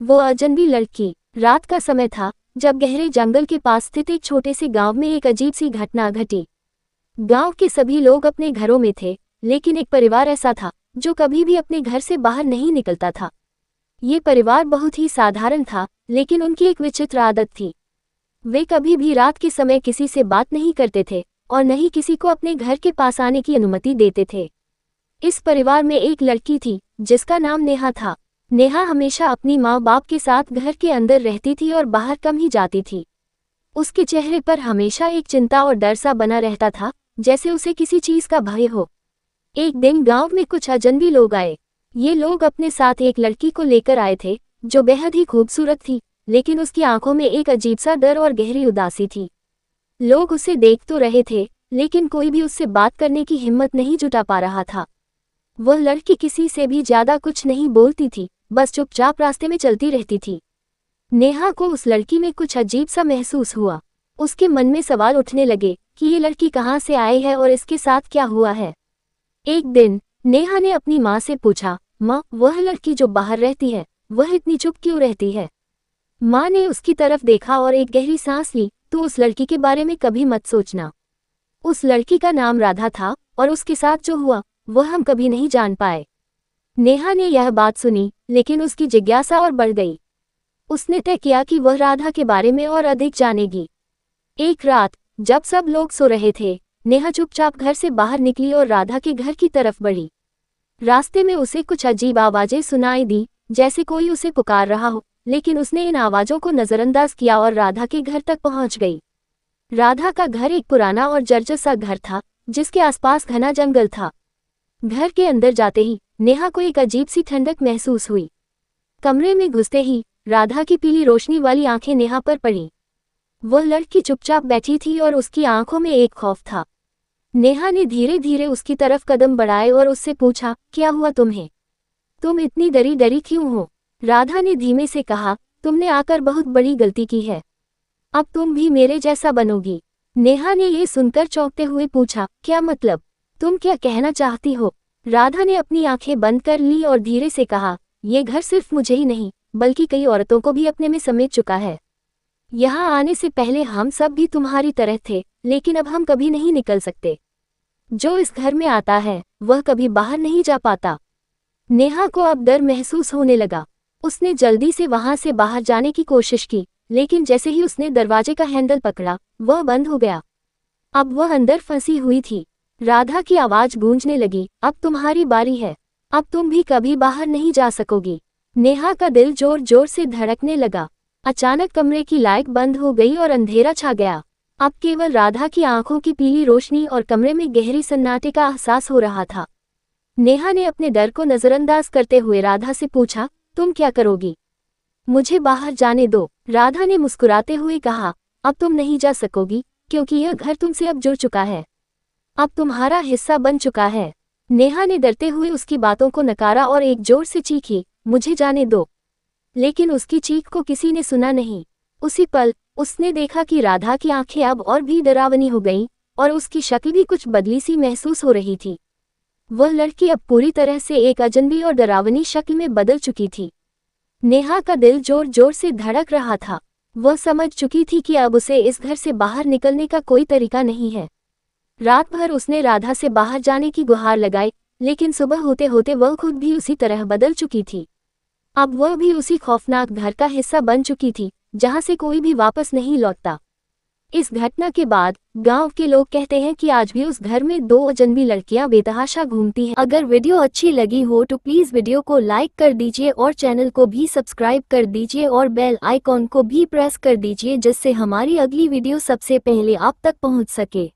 वो अजनबी लड़की। रात का समय था, जब गहरे जंगल के पास स्थित एक छोटे से गांव में एक अजीब सी घटना घटी। गांव के सभी लोग अपने घरों में थे, लेकिन एक परिवार ऐसा था जो कभी भी अपने घर से बाहर नहीं निकलता था। ये परिवार बहुत ही साधारण था, लेकिन उनकी एक विचित्र आदत थी। वे कभी भी रात के समय किसी से बात नहीं करते थे और न ही किसी को अपने घर के पास आने की अनुमति देते थे। इस परिवार में एक लड़की थी जिसका नाम नेहा था। नेहा हमेशा अपनी माँ बाप के साथ घर के अंदर रहती थी और बाहर कम ही जाती थी। उसके चेहरे पर हमेशा एक चिंता और डर सा बना रहता था, जैसे उसे किसी चीज का भय हो। एक दिन गांव में कुछ अजनबी लोग आए। ये लोग अपने साथ एक लड़की को लेकर आए थे जो बेहद ही खूबसूरत थी, लेकिन उसकी आंखों में एक अजीब सा डर और गहरी उदासी थी। लोग उसे देख तो रहे थे, लेकिन कोई भी उससे बात करने की हिम्मत नहीं जुटा पा रहा था। वह लड़की किसी से भी ज्यादा कुछ नहीं बोलती थी, बस चुपचाप रास्ते में चलती रहती थी। नेहा को उस लड़की में कुछ अजीब सा महसूस हुआ। उसके मन में सवाल उठने लगे कि ये लड़की कहाँ से आई है और इसके साथ क्या हुआ है। एक दिन नेहा ने अपनी माँ से पूछा, माँ, वह लड़की जो बाहर रहती है, वह इतनी चुप क्यों रहती है? माँ ने उसकी तरफ देखा और एक गहरी सांस ली, तो उस लड़की के बारे में कभी मत सोचना। उस लड़की का नाम राधा था और उसके साथ जो हुआ वह हम कभी नहीं जान पाए। नेहा ने यह बात सुनी, लेकिन उसकी जिज्ञासा और बढ़ गई। उसने तय किया कि वह राधा के बारे में और अधिक जानेगी। एक रात जब सब लोग सो रहे थे, नेहा चुपचाप घर से बाहर निकली और राधा के घर की तरफ बढ़ी। रास्ते में उसे कुछ अजीब आवाजें सुनाई दी, जैसे कोई उसे पुकार रहा हो, लेकिन उसने इन आवाजों को नजरअंदाज किया और राधा के घर तक पहुंच गई। राधा का घर एक पुराना और जर्जर सा घर था, जिसके आसपास घना जंगल था। घर के अंदर जाते ही नेहा को एक अजीब सी ठंडक महसूस हुई। कमरे में घुसते ही राधा की पीली रोशनी वाली आंखें नेहा पर पड़ी। वह लड़की चुपचाप बैठी थी और उसकी आंखों में एक खौफ था। नेहा ने धीरे धीरे उसकी तरफ कदम बढ़ाए और उससे पूछा, क्या हुआ तुम्हें? तुम इतनी डरी डरी क्यों हो? राधा ने धीमे से कहा, तुमने आकर बहुत बड़ी गलती की है। अब तुम भी मेरे जैसा बनोगी। नेहा ने ये सुनकर चौंकते हुए पूछा, क्या मतलब? तुम क्या कहना चाहती हो? राधा ने अपनी आंखें बंद कर ली और धीरे से कहा, ये घर सिर्फ मुझे ही नहीं, बल्कि कई औरतों को भी अपने में समेट चुका है। यहाँ आने से पहले हम सब भी तुम्हारी तरह थे, लेकिन अब हम कभी नहीं निकल सकते। जो इस घर में आता है वह कभी बाहर नहीं जा पाता। नेहा को अब डर महसूस होने लगा। उसने जल्दी से वहां से बाहर जाने की कोशिश की, लेकिन जैसे ही उसने दरवाजे का हैंडल पकड़ा, वह बंद हो गया। अब वह अंदर फंसी हुई थी। राधा की आवाज गूंजने लगी, अब तुम्हारी बारी है। अब तुम भी कभी बाहर नहीं जा सकोगी। नेहा का दिल जोर जोर से धड़कने लगा। अचानक कमरे की लाइट बंद हो गई और अंधेरा छा गया। अब केवल राधा की आंखों की पीली रोशनी और कमरे में गहरी सन्नाटे का एहसास हो रहा था। नेहा ने अपने डर को नजरअंदाज करते हुए राधा से पूछा, तुम क्या करोगी? मुझे बाहर जाने दो। राधा ने मुस्कुराते हुए कहा, अब तुम नहीं जा सकोगी, क्योंकि यह घर तुमसे अब जुड़ चुका है। अब तुम्हारा हिस्सा बन चुका है। नेहा ने डरते हुए उसकी बातों को नकारा और एक जोर से चीखी, मुझे जाने दो। लेकिन उसकी चीख को किसी ने सुना नहीं। उसी पल उसने देखा कि राधा की आंखें अब और भी डरावनी हो गईं और उसकी शक्ल भी कुछ बदली सी महसूस हो रही थी। वह लड़की अब पूरी तरह से एक अजनबी और डरावनी शक्ल में बदल चुकी थी। नेहा का दिल जोर जोर से धड़क रहा था। वह समझ चुकी थी कि अब उसे इस घर से बाहर निकलने का कोई तरीका नहीं है। रात भर उसने राधा से बाहर जाने की गुहार लगाई, लेकिन सुबह होते होते वह खुद भी उसी तरह बदल चुकी थी। अब वह भी उसी खौफनाक घर का हिस्सा बन चुकी थी, जहां से कोई भी वापस नहीं लौटता। इस घटना के बाद गांव के लोग कहते हैं कि आज भी उस घर में 2 अजनबी लड़कियां बेतहाशा घूमती हैं। अगर वीडियो अच्छी लगी हो तो प्लीज वीडियो को लाइक कर दीजिए और चैनल को भी सब्सक्राइब कर दीजिए और बेल आइकॉन को भी प्रेस कर दीजिए, जिससे हमारी अगली वीडियो सबसे पहले आप तक पहुंच सके।